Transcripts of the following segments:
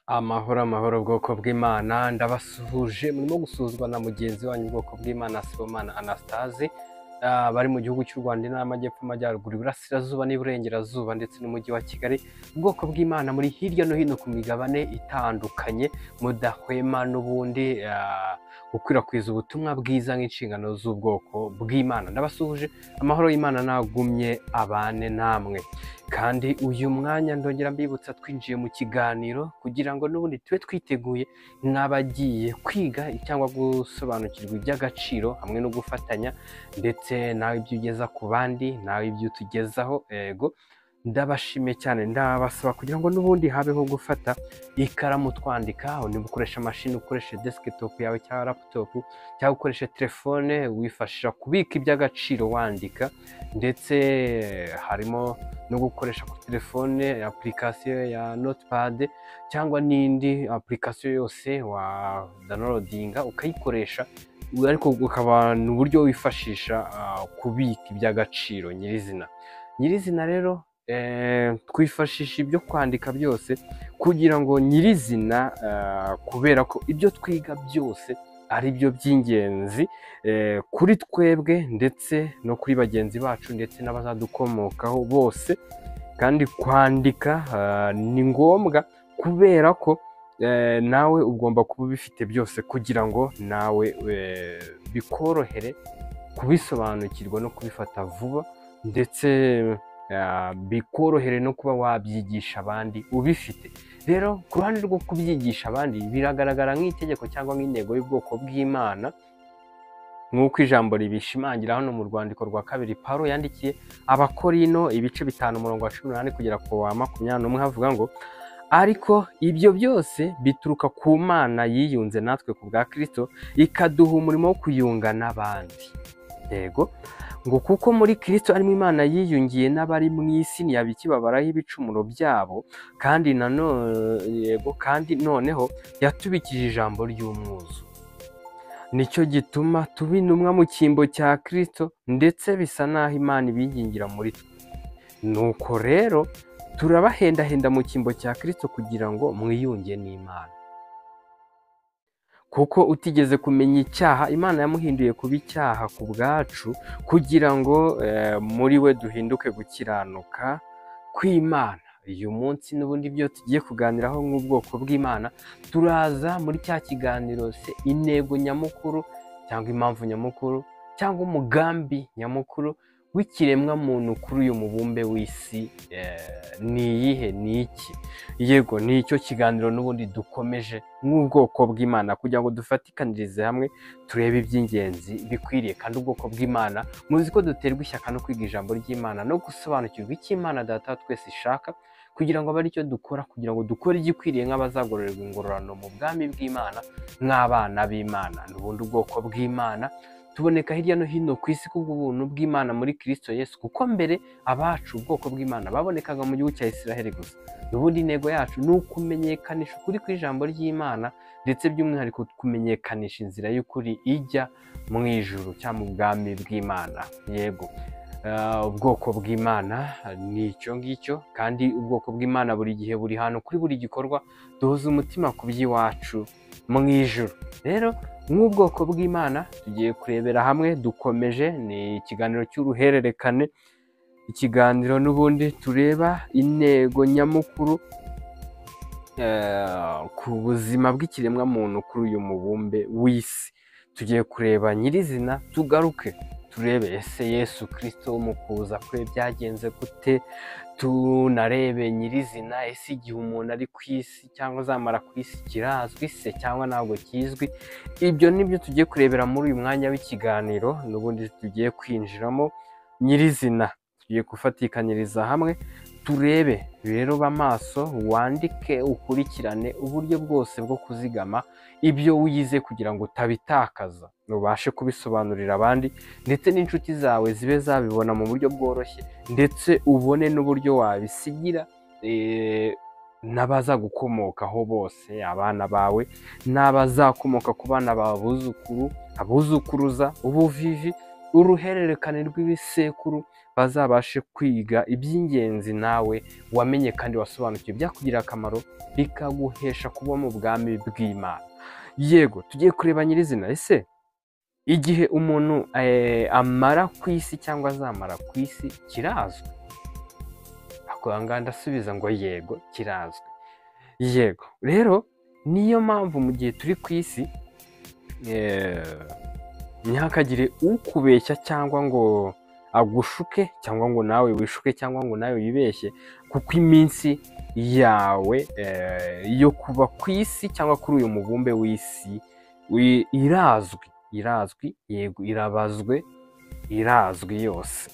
Amahoro amahoro bwoko bw'Imana ndabasuhuje murimo gusuzwa na mugenzi wanyu ubwoko bw'Imana Sibomana Anastase bari mu gihugu cy'u Rwanda n'amajyepfo amajyaruguru iburasirazuba n'iburengerazuba ndetse n'umujyi wa Kigali ubwoko bw'Imana muri hirya no hino ku migabane itandukanye mudahwema n'ubundi gukwirakwiza ubutumwa bwiza nk'inshingano z'ubwoko bw'Imana ndabasuhuje amahoro y'Imana nagumye abane namwe kandi uyu mwanya ndongera mbibutsa twinjiye mu kiganiro kugira ngo n'ubundi tube twiteguye nk'abagiye kwiga cyangwa gusobanukirwa iby'agaciro hamwe no gufatanya ndetse nawe ibyo ugeza ku bandi nawe ibyo utugezaho ego ndabashimiye cyane ndabasaba kugira ngo n'ubundi habeho gufata ikaramu twandika niba ukoresha mashini ukoresha desktop yawe cyangwa laptop cyangwa ukoresha telefone wifashisha kubika iby'agaciro wandika ndetse harimo no gukoresha kuri telefone application ya notepad cyangwa n'indi application yose wa downloadinga ukayikoresha ariko ukaba n'uburyo wifashisha kubika iby'agaciro nyirizina rero twifashisha ibyo kwandika byose kugira ngo nyirizina kubera ko ibyo twiga byose ari byo by'ingenzi kuri twebwe ndetse no kuri bagenzi bacu ndetse n'abazadukomokaho bose kandi kwandika ni ngombwa kubera ko nawe ugomba kuba ubifite byose kugira ngo nawe bikorohere kubisobanukirwa no kubifata vuba ndetse bikorohere no kuba wabyigisha abandi ubifite rero ku ruhande rwo kubyigisha abandi biragaragara nk'itegeko cyangwa nk'intego y'ubwoko bw'Imana nk'uko ijambo ribishimangira hano mu rwandiko rwa kabiri Pawulo yandikiye Abakorino ibice 5:18 kugera ku wa 21 havuga ngo ariko ibyo byose bituruka ku Mana yiyunze natwe ku bwa Kristo ikaduha umurimo wo kuyunga n'abandi yego ngo kuko muri Kristo arimo Imana yiyungiye n'abari mu isi ntiyabikibabaraho ibicumuro byabo kandi noneho yatubikije ijambo ry'umwuzu nicyo gituma tuba intumwa mu cyimbo cya Kristo ndetse bisa naho Imana ibingingira muri twe nuko rero turabahendahenda mu cyimbo cya Kristo kugira ngo mwiyunge n'Imana kuko utigeze kumenya icyaha Imana yamuhinduye kuba icyaha ku bwacu kugira ngo muri we duhinduke gukiranuka kw'Imana uyu munsi n'ubundi byo tugiye kuganiraho nk'ubwoko bw'Imana turaza muri cya kiganiro se intego nyamukuru cyangwa impamvu nyamukuru cyangwa umugambi nyamukuru w'ikiremwa muntu kuri uyu mubumbe w'isi ni iyihe ni iki yego ni icyo kiganiro n'ubundi dukomeje nk'ubwoko bw'Imana kugira ngo dufatikanirize hamwe turebe iby'ingenzi bikwiriye kandi ubwoko bw'Imana muzi ko duterwa ishyaka no kwiga ijambo ry'Imana no gusobanukirwa icyo Imana Data twese ishaka kugira ngo abe aricyo dukora kugira ngo dukore igikwiriye nk'abazagororerwa ingororano mu bwami bw'Imana nk'abana b'Imana n'ubundi ubwoko bw'Imana tuboneka hirya no hino ku isi kubw'ubuntu bw'Imana muri Kristo Yesu kuko mbere abacu ubwoko bw'Imana babonekaga mu gihugu cya Isiraheli gusa n'ubundi intego yacu ni ukumenyekanisha ukuri kw'ijambo ry'Imana ndetse by'umwihariko kumenyekanisha inzira y'ukuri ijya mu ijuru cyangwa mu bwami bw'Imana yego ubwoko bw'Imana ni icyo ngicyo kandi ubwoko bw'Imana buri gihe buri hantu kuri buri gikorwa duhuza umutima ku by'iwacu mu ijuru rero nk'ubwoko bw'Imana tugiye kurebera hamwe dukomeje ni ikiganiro cy'uruhererekane ikiganiro n'ubundi tureba intego nyamukuru ku buzima bw'ikiremwa muntu kuri uyu mubumbe w'isi tugiye kureba nyirizina tugaruke turebe ese Yesu Kristo mu kuza kwe byagenze gute tunarebe nyirizina ese igihe umuntu ari ku isi cyangwa azamara ku isi kirazwi se cyangwa ntabwo kizwi ibyo nibyo tugiye kurebera muri uyu mwanya w'ikiganiro n'ubundi tugiye kwinjiramo nyirizina tugiye gufatikanyiriza hamwe turebe rero b'amaso wandike ukurikirane uburyo bwose bwo kuzigama ibyo wize kugira ngo utabitakaza ubashe kubisobanurira abandi ndetse n'inshuti zawe zibe zabibona mu buryo bworoshye ndetse ubone n'uburyo wabisigira n'abazagukomokaho bose abana bawe n'abazakomoka ku bana b'abuzukuru abuzukuruza ubuvivi uruhererekane rw'ibisekuru bazabashe kwiga iby'ingenzi nawe wamenye kandi wasobanukiwe byakugirira akamaro bikaguhesha kuba mu bwami bw'Imana. Yego, tugiye kureba nyirizina, ese igihe umuntu amara ku isi cyangwa azamara ku isi kirazwi? Aha ndasubiza ngo yego, kirazwi. Yego, rero niyo mpamvu mu gihe turi ku isi ntihakagire ukubeshya cyangwa ngo agushuke cyangwa ngo nawe wishuke cyangwa ngo nawe wibeshye, kuko iminsi yawe yo kuba ku isi cyangwa kuri uyu mubumbe w'isi irazwi, yego irabazwe, irazwi yose.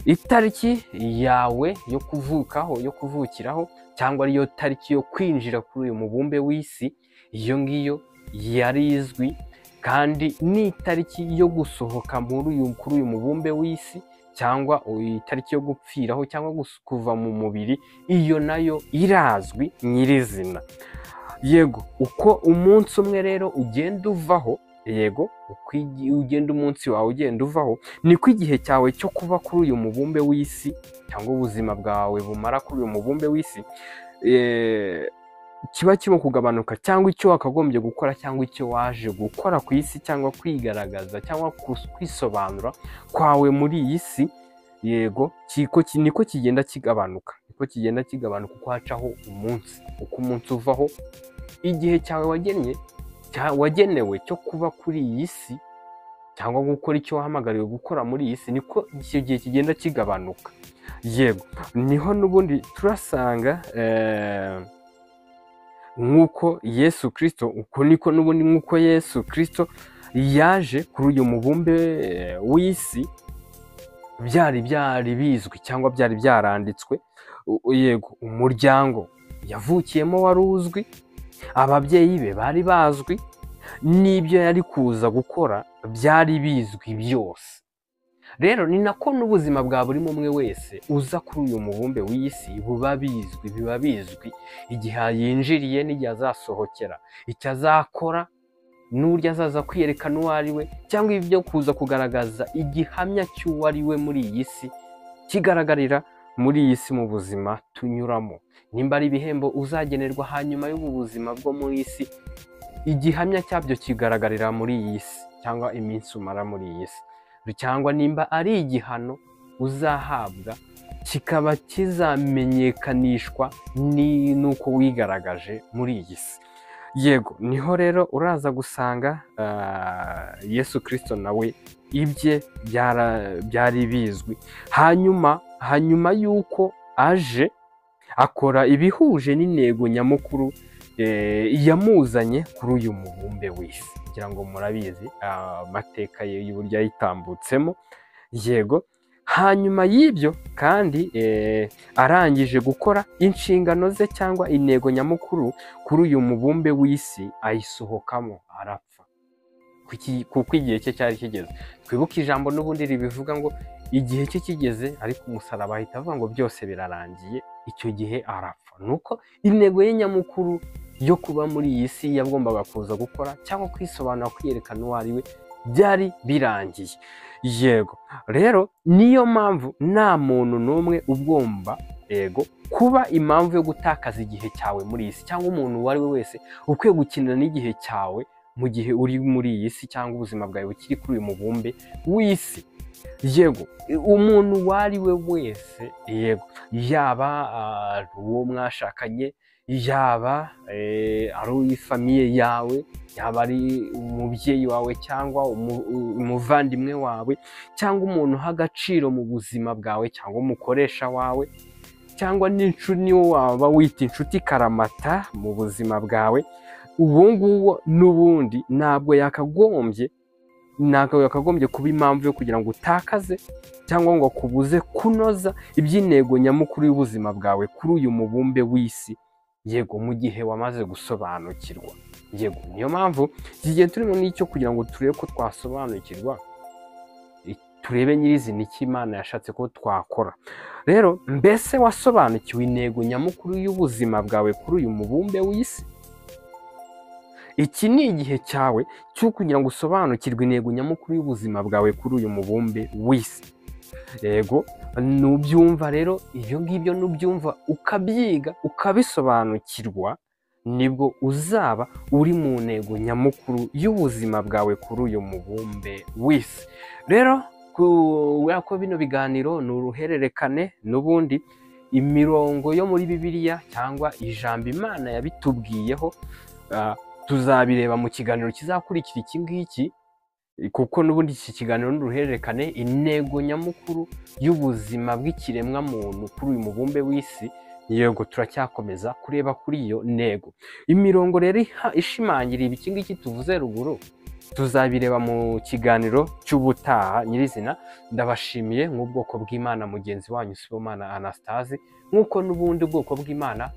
Itariki yawe yo kuvukaho, yo kuvukiraho, cyangwa ariyo tariki yo kwinjira kuri uyu mubumbe w'isi, iyo ngiyo yarizwi, kandi n'itariki yo gusohoka kuri uyu mubumbe w'isi, cyangwa itariki yo gupfiraho cyangwa kuva mu mubiri, iyo nayo irazwi nyirizina. Yego, uko umunsi umwe rero ugenda uvaho, yego, uko ugenda umunsi wawe ugenda uvaho, niko igihe cyawe cyo kuba kuri uyu mubumbe w'isi cyangwa ubuzima bwawe bumara kuri uyu mubumbe w'isi kiba kirimo kugabanuka, cyangwa icyo wakagombye gukora cyangwa icyo waje gukora ku isi cyangwa kwigaragaza cyangwa kwisobanura kwawe muri iyi si, yego, niko kigenda kigabanuka, uko hacaho umunsi, uko umunsi uvaho, igihe cyawe wagenewe cyo kuba kuri iyi si cyangwa gukora icyo wahamagariwe gukora muri iyi si, niko icyo gihe kigenda kigabanuka. Yego, niho n'ubundi turasanga nk'uko Yesu Kristo, uko niko n'ubundi nk'uko Yesu Kristo yaje kuri uyu mubumbe w'isi, byari bizwi cyangwa byari byaranditswe. Yego, umuryango yavukiyemo wari uzwi, ababyeyi be bari bazwi, n'ibyo yari kuza gukora byari bizwi byose. Rero ni nako n'ubuzima bwa buri umwe wese uza kuri uyu mubumbe w'isi biba bizwi, igihe yinjiriye n'igihe azasohokera, icyo azakora n'uburyo azaza kwiyerekana uwo ari we, cyangwa ibyo kuza kugaragaza igihamya cy'uwo ari we muri iyi si, kigaragarira muri iyi si mu buzima tunyuramo. Nimba ari ibihembo uzagenerwa hanyuma y'ubu buzima bwo mu isi, igihamya cyabyo kigaragarira muri iyi si cyangwa iminsi umara muri iyi si, cyangwa nimba ari igihano uzahabwa kikaba kizamenyekanishwa n'uko wigaragaje muri iyi si. Yego, niho rero uraza gusanga Yesu Kristo nawe ibye byari bizwi, hanyuma y'uko aje akora ibihuje n'intego nyamukuru yamuzanye kuri uyu mubumbe w'isi. Kugira ngo murabizi amateka ye y'uburyo yayitambutsemo. Yego, hanyuma y'ibyo kandi arangije gukora inshingano ze cyangwa intego nyamukuru kuri uyu mubumbe w'isi, ayisohokamo arapfa, kuko igihe cye cyari kigeze. Twibuke ijambo n'ubundi ribivuga ngo igihe cye kigeze, ariko umusaraba ahita avuga ngo byose birarangiye, icyo gihe arapfa. Nuko intego ye nyamukuru yo kuba muri iyi si yagombaga kuza gukora cyangwa kwisobanura, kwiyerekana uwo ari we, byari birangiye. Yego, rero niyo mpamvu nta muntu n'umwe ugomba, yego, kuba impamvu yo gutakaza igihe cyawe muri iyi si, cyangwa umuntu uwo ari we wese ukwiye gukinira n'igihe cyawe mu gihe uri muri iyi si cyangwa ubuzima bwawe bukiri kuri uyu mubumbe w'isi. Yego, umuntu uwo ari we wese, yego, yaba uwo mwashakanye, yaba ari uw'ifamiye yawe, yaba ari umubyeyi wawe cyangwa umuvandimwe wawe, cyangwa umuntu uha agaciro mu buzima bwawe, cyangwa umukoresha wawe, cyangwa niwo waba wita inshuti karamata mu buzima bwawe, uwo nguwo n'ubundi ntabwo yakagombye kuba impamvu yo kugira ngo utakaze cyangwa ngo akubuze kunoza iby'intego nyamukuru y'ubuzima bwawe kuri uyu mubumbe w'isi. Yego, mu gihe wamaze gusobanukirwa. Yego, niyo mpamvu iki gihe turimo n'icyo kugira ngo turebe ko twasobanukirwa, turebe nyirizina icyo Imana yashatse ko twakora. Rero mbese wasobanukiwe intego nyamukuru y'ubuzima bwawe kuri uyu mubumbe w'isi? Iki ni igihe cyawe cyo kugira ngo usobanukirwe intego nyamukuru y'ubuzima bwawe kuri uyu mubumbe w'isi. yego, nubyumva rero ibyo ngibyo nubyumva ukabyiga ukabisobanukirwa, nibwo uzaba uri mu ntego nyamukuru y'ubuzima bwawe kuri uyu mubumbe w'isi. Rero kubera ko bino biganiro ni uruhererekane, n'ubundi imirongo yo muri Bibiliya cyangwa ijambo Imana yabitubwiyeho tuzabireba mu kiganiro kizakurikira iki ngiki, kuko n'ubundi iki kiganiro ni uruhererekane. Intego nyamukuru y'ubuzima bw'ikiremwa muntu kuri uyu mubumbe w'isi, yego turacyakomeza kureba kuri iyo ntego. Imirongo rero ishimangira iki ngiki tuvuze ruguru tuzabireba mu kiganiro cy'ubutaha nyirizina. Ndabashimiye nk'ubwoko bw'Imana, mugenzi wanyu Sibomana Anastase. Nk'uko n'ubundi ubwoko bw'Imana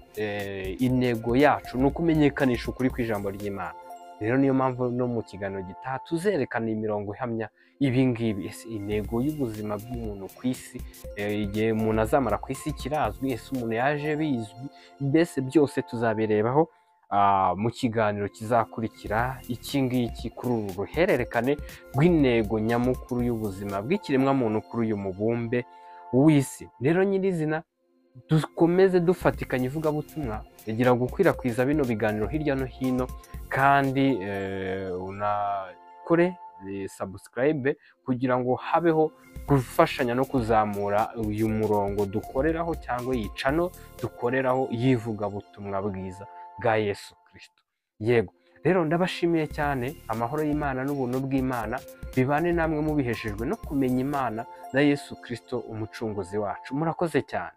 intego yacu ni ukumenyekanisha ukuri kw'ijambo ry'Imana. Rero niyo mpamvu no mu kiganiro gitaha tuzerekana imirongo ihamya ibi ngibi. Ese intego y'ubuzima bw'umuntu ku isi, igihe umuntu azamara ku isi kirazwi, ese umuntu yaje bizwi, mbese byose tuzabirebaho mu kiganiro kizakurikira iki ngiki kuri uru ruhererekane rw'intego nyamukuru y'ubuzima bw'ikiremwa muntu kuri uyu mubumbe w'isi. Rero nyirizina dukomeze dufatikanya ivugabutumwa kugira gukwirakwiza bino biganiro hirya no hino, kandi unakore subscribe kugira ngo habeho gufashanya no kuzamura uyu murongo dukoreraho cyangwa iyi channel dukoreraho yivugabutumwa bwiza bwa Yesu Kristo. Yego rero ndabashimiye cyane, amahoro y'Imana n'ubuntu bw'Imana bibane namwe mubiheshejwe no kumenya Imana na Yesu Kristo umucunguzi wacu. Murakoze cyane.